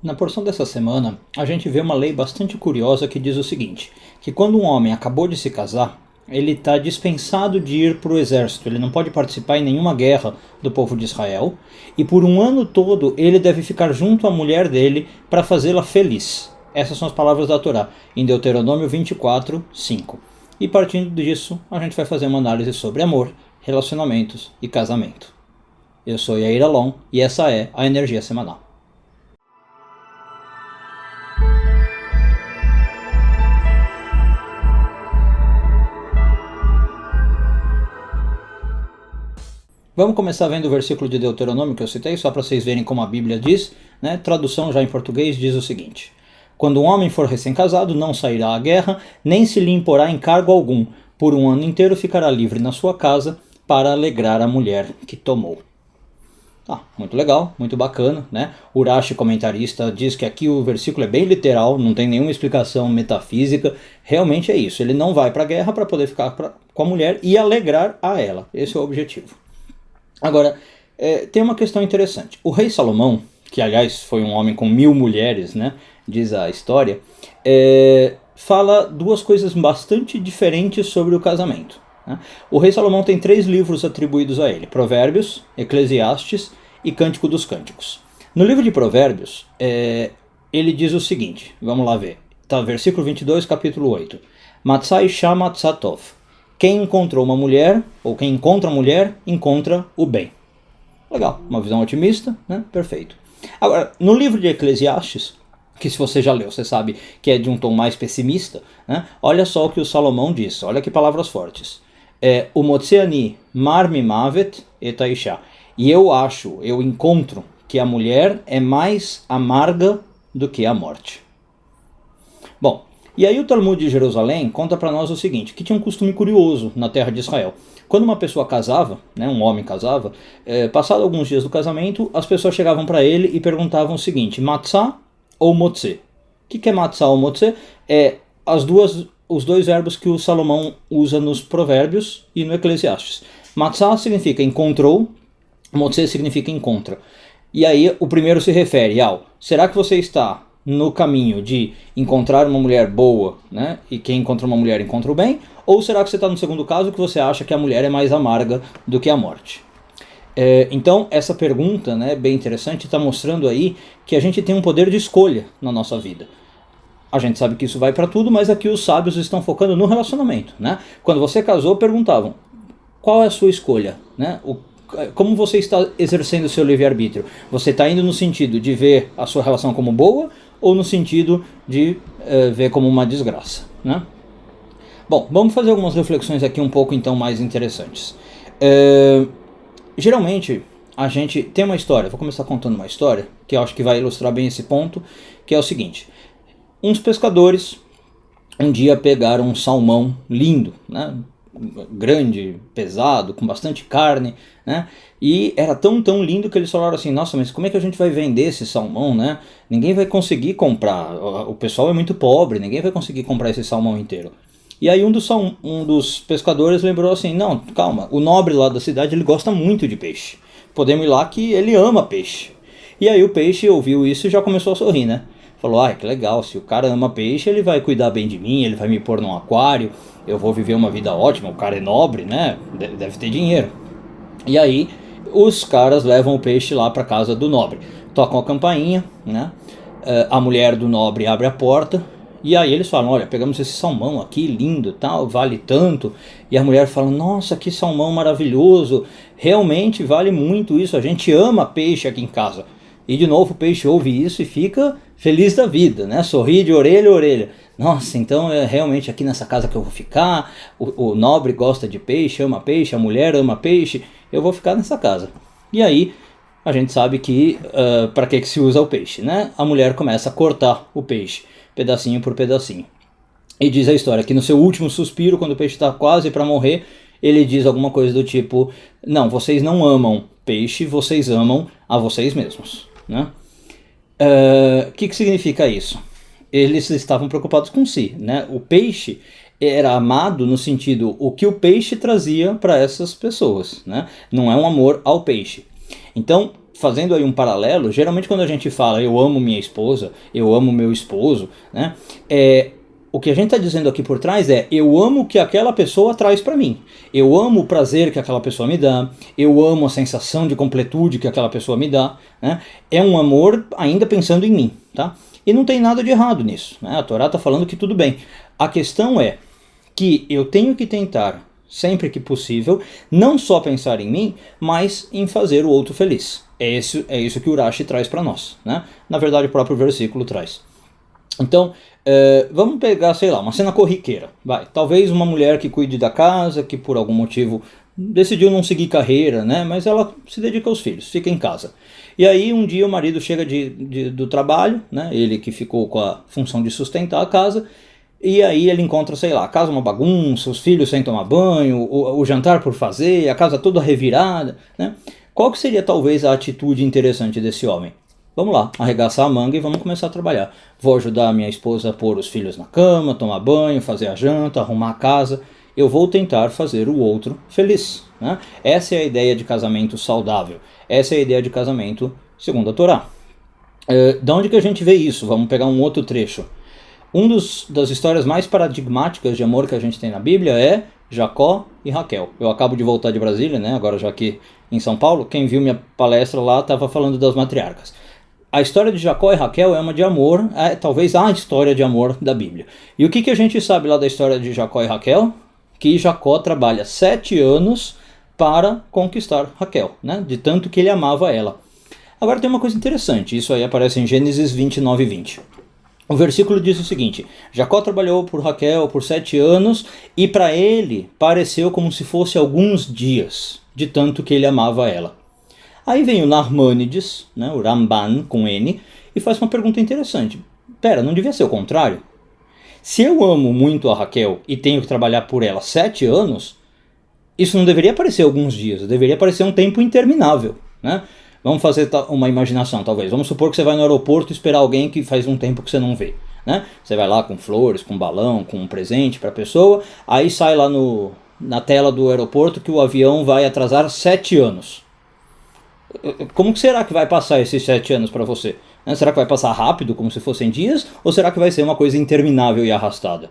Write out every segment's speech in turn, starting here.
Na porção dessa semana, a gente vê uma lei bastante curiosa que diz o seguinte, que quando um homem acabou de se casar, ele está dispensado de ir para o exército, ele não pode participar em nenhuma guerra do povo de Israel, e por um ano todo ele deve ficar junto à mulher dele para fazê-la feliz. Essas são as palavras da Torá, em Deuteronômio 24, 5. E partindo disso, a gente vai fazer uma análise sobre amor, relacionamentos e casamento. Eu sou Yair Alon e essa é a Energia Semanal. Vamos começar vendo o versículo de Deuteronômio que eu citei, só para vocês verem como a Bíblia diz, né? Tradução já em português diz o seguinte: quando um homem for recém-casado, não sairá à guerra, nem se lhe imporá encargo algum. Por um ano inteiro ficará livre na sua casa para alegrar a mulher que tomou. Muito legal, muito bacana, né? Urashi, comentarista, diz que aqui o versículo é bem literal, não tem nenhuma explicação metafísica, realmente é isso. Ele não vai para a guerra para poder ficar com a mulher e alegrar a ela. Esse é o objetivo. Agora, tem uma questão interessante. O rei Salomão, que aliás foi um homem com 1000 mulheres, né, diz a história, fala duas coisas bastante diferentes sobre o casamento. Né? O rei Salomão tem 3 livros atribuídos a ele: Provérbios, Eclesiastes e Cântico dos Cânticos. No livro de Provérbios, ele diz o seguinte, vamos lá ver, tá, versículo 22, capítulo 8. Matzah isha matzah tov. Quem encontrou uma mulher, ou quem encontra a mulher, encontra o bem. Legal, uma visão otimista, né? Perfeito. Agora, no livro de Eclesiastes, que se você já leu, você sabe que é de um tom mais pessimista, né? Olha só o que o Salomão diz, olha que palavras fortes. O motzeani mar mimavet et aisha. E eu encontro que a mulher é mais amarga do que a morte. Bom, e aí o Talmud de Jerusalém conta para nós o seguinte, que tinha um costume curioso na terra de Israel. Quando uma pessoa casava, né, um homem casava, passado alguns dias do casamento, as pessoas chegavam para ele e perguntavam o seguinte: matzah ou motzê? O que é matzah ou motzê? Os dois verbos que o Salomão usa nos Provérbios e no Eclesiastes. Matzah significa encontrou, motzê significa encontra. E aí o primeiro se refere ao: será que você está no caminho de encontrar uma mulher boa, né? E quem encontra uma mulher encontra o bem? Ou será que você está no segundo caso, que você acha que a mulher é mais amarga do que a morte? Então essa pergunta, né, bem interessante, está mostrando aí que a gente tem um poder de escolha na nossa vida. A gente sabe que isso vai para tudo, mas aqui os sábios estão focando no relacionamento, né? Quando você casou, perguntavam: qual é a sua escolha, né? Como você está exercendo o seu livre-arbítrio? Você está indo no sentido de ver a sua relação como boa ou no sentido de ver como uma desgraça, né? Bom, vamos fazer algumas reflexões aqui um pouco então mais interessantes. Geralmente a gente tem uma história, vou começar contando uma história que eu acho que vai ilustrar bem esse ponto, que é o seguinte: uns pescadores um dia pegaram um salmão lindo, né? Grande, pesado, com bastante carne, né? E era tão lindo que eles falaram assim: nossa, mas como é que a gente vai vender esse salmão, né? Ninguém vai conseguir comprar, o pessoal é muito pobre, ninguém vai conseguir comprar esse salmão inteiro. E aí um dos pescadores lembrou assim: não, calma, o nobre lá da cidade, ele gosta muito de peixe, podemos ir lá que ele ama peixe. E aí o peixe ouviu isso e já começou a sorrir, né? Falou: que legal, se o cara ama peixe, ele vai cuidar bem de mim, ele vai me pôr num aquário, eu vou viver uma vida ótima, o cara é nobre, né? Deve ter dinheiro. E aí os caras levam o peixe lá para casa do nobre, tocam a campainha, né? A mulher do nobre abre a porta, e aí eles falam: olha, pegamos esse salmão aqui, lindo, tal, vale tanto. E a mulher fala: nossa, que salmão maravilhoso, realmente vale muito isso, a gente ama peixe aqui em casa. E de novo o peixe ouve isso e fica feliz da vida, né? Sorri de orelha a orelha. Nossa, então é realmente aqui nessa casa que eu vou ficar, o nobre gosta de peixe, ama peixe, a mulher ama peixe, eu vou ficar nessa casa. E aí a gente sabe que para que se usa o peixe, né? A mulher começa a cortar o peixe, pedacinho por pedacinho. E diz a história que no seu último suspiro, quando o peixe está quase para morrer, ele diz alguma coisa do tipo: não, vocês não amam peixe, vocês amam a vocês mesmos, né? Que significa isso? Eles estavam preocupados com si, né? O peixe era amado no sentido o que o peixe trazia para essas pessoas, né? Não é um amor ao peixe. Então fazendo aí um paralelo, geralmente quando a gente fala eu amo minha esposa, eu amo meu esposo, né? O que a gente está dizendo aqui por trás é eu amo o que aquela pessoa traz para mim. Eu amo o prazer que aquela pessoa me dá. Eu amo a sensação de completude que aquela pessoa me dá. Né? É um amor ainda pensando em mim. Tá? E não tem nada de errado nisso. Né? A Torá está falando que tudo bem. A questão é que eu tenho que tentar, sempre que possível, não só pensar em mim, mas em fazer o outro feliz. É isso que o Urashi traz para nós. Né? Na verdade, o próprio versículo traz. Então, vamos pegar, sei lá, uma cena corriqueira. Talvez uma mulher que cuide da casa, que por algum motivo decidiu não seguir carreira, né? Mas ela se dedica aos filhos, fica em casa. E aí um dia o marido chega do trabalho, né? Ele que ficou com a função de sustentar a casa, e aí ele encontra, sei lá, a casa uma bagunça, os filhos sem tomar banho, o jantar por fazer, a casa toda revirada, né? Qual que seria talvez a atitude interessante desse homem? Vamos lá, arregaçar a manga e vamos começar a trabalhar. Vou ajudar a minha esposa a pôr os filhos na cama, tomar banho, fazer a janta, arrumar a casa. Eu vou tentar fazer o outro feliz. Né? Essa é a ideia de casamento saudável. Essa é a ideia de casamento segundo a Torá. Da onde que a gente vê isso? Vamos pegar um outro trecho. Das histórias mais paradigmáticas de amor que a gente tem na Bíblia é Jacó e Raquel. Eu acabo de voltar de Brasília, né? Agora já aqui em São Paulo. Quem viu minha palestra lá estava falando das matriarcas. A história de Jacó e Raquel é uma de amor, talvez a história de amor da Bíblia. E o que a gente sabe lá da história de Jacó e Raquel? Que Jacó trabalha 7 anos para conquistar Raquel, né? De tanto que ele amava ela. Agora tem uma coisa interessante, isso aí aparece em Gênesis 29 e 20. O versículo diz o seguinte: Jacó trabalhou por Raquel por 7 anos e para ele pareceu como se fosse alguns dias, de tanto que ele amava ela. Aí vem o Narmânides, né, o Ramban com N, e faz uma pergunta interessante. Pera, não devia ser o contrário? Se eu amo muito a Raquel e tenho que trabalhar por ela 7 anos, isso não deveria parecer alguns dias, deveria parecer um tempo interminável. Né? Vamos fazer uma imaginação, talvez. Vamos supor que você vai no aeroporto esperar alguém que faz um tempo que você não vê. Né? Você vai lá com flores, com balão, com um presente para a pessoa, aí sai lá na tela do aeroporto que o avião vai atrasar 7 anos. Como que será que vai passar esses 7 anos para você? Será que vai passar rápido, como se fossem dias? Ou será que vai ser uma coisa interminável e arrastada?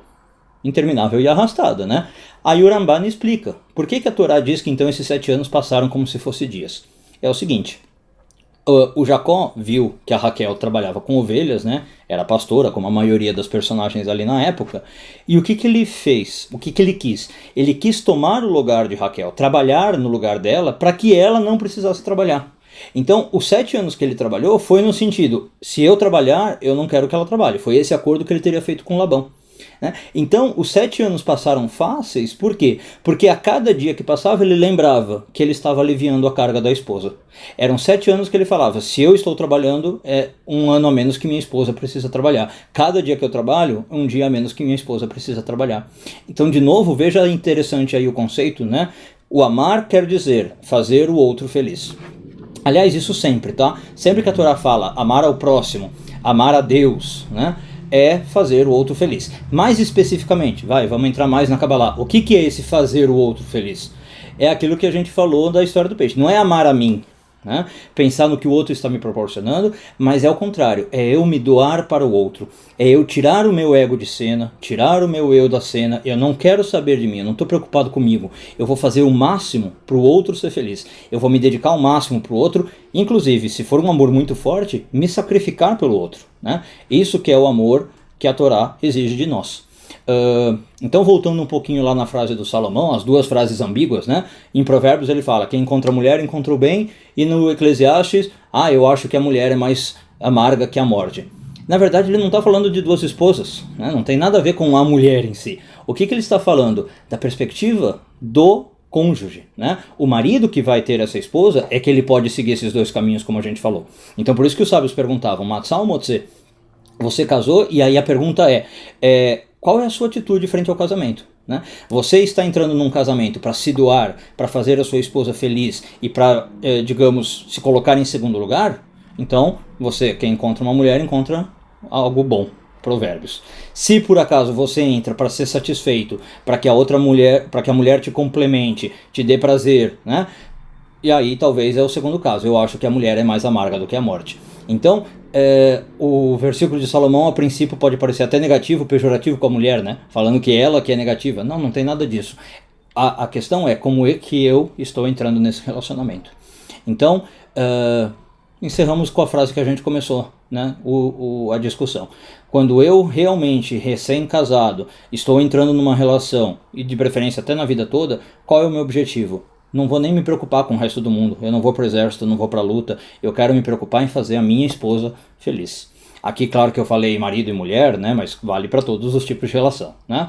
Interminável e arrastada, né? Aí o Ramban explica. Por que a Torá diz que então esses 7 anos passaram como se fossem dias? É o seguinte. O Jacó viu que a Raquel trabalhava com ovelhas, né? Era pastora, como a maioria das personagens ali na época. E o que ele fez? O que ele quis? Ele quis tomar o lugar de Raquel, trabalhar no lugar dela, para que ela não precisasse trabalhar. Então, os 7 anos que ele trabalhou foi no sentido, se eu trabalhar, eu não quero que ela trabalhe. Foi esse acordo que ele teria feito com Labão. Né? Então, os 7 anos passaram fáceis, por quê? Porque a cada dia que passava ele lembrava que ele estava aliviando a carga da esposa. Eram 7 anos que ele falava, se eu estou trabalhando, é 1 ano a menos que minha esposa precisa trabalhar. Cada dia que eu trabalho, 1 dia a menos que minha esposa precisa trabalhar. Então, de novo, veja interessante aí o conceito, né? O amar quer dizer fazer o outro feliz. Aliás, isso sempre, tá? Sempre que a Torá fala amar ao próximo, amar a Deus, né? É fazer o outro feliz. Mais especificamente, vamos entrar mais na Kabbalah. O que é esse fazer o outro feliz? É aquilo que a gente falou da história do peixe. Não é amar a mim, né? Pensar no que o outro está me proporcionando, mas é o contrário. É eu me doar para o outro. É eu tirar o meu ego de cena, tirar o meu eu da cena. Eu não quero saber de mim, eu não estou preocupado comigo. Eu vou fazer o máximo para o outro ser feliz. Eu vou me dedicar ao máximo para o outro. Inclusive, se for um amor muito forte, me sacrificar pelo outro. Né? Isso que é o amor que a Torá exige de nós. Então, voltando um pouquinho lá na frase do Salomão, as duas frases ambíguas, né? Em Provérbios ele fala, quem encontra a mulher encontra o bem, e no Eclesiastes, eu acho que a mulher é mais amarga que a morte. Na verdade, ele não está falando de 2 esposas, né? Não tem nada a ver com a mulher em si. O que ele está falando? Da perspectiva do cônjuge, né? O marido que vai ter essa esposa é que ele pode seguir esses 2 caminhos, como a gente falou. Então, por isso que os sábios perguntavam, Matzah ou Motze? Você casou? E aí a pergunta qual é a sua atitude frente ao casamento? Né? Você está entrando num casamento para se doar, para fazer a sua esposa feliz e para, digamos, se colocar em segundo lugar? Então, você, quem encontra uma mulher, encontra algo bom. Provérbios. Se por acaso você entra para ser satisfeito, para que a mulher te complemente, te dê prazer, né? E aí talvez é o segundo caso. Eu acho que a mulher é mais amarga do que a morte. Então, o versículo de Salomão, a princípio, pode parecer até negativo, pejorativo com a mulher, né? Falando que ela que é negativa. Não, não tem nada disso. A questão é como é que eu estou entrando nesse relacionamento. Então, encerramos com a frase que a gente começou, né? A discussão. Quando eu realmente, recém-casado, estou entrando numa relação, e de preferência até na vida toda, qual é o meu objetivo? Não vou nem me preocupar com o resto do mundo. Eu não vou pro exército, não vou pra luta. Eu quero me preocupar em fazer a minha esposa feliz. Aqui, claro que eu falei marido e mulher, né? Mas vale para todos os tipos de relação, né?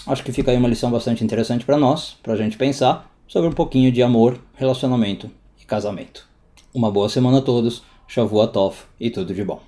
Acho que fica aí uma lição bastante interessante para nós, pra gente pensar sobre um pouquinho de amor, relacionamento e casamento. Uma boa semana a todos, Shavua Tov e tudo de bom.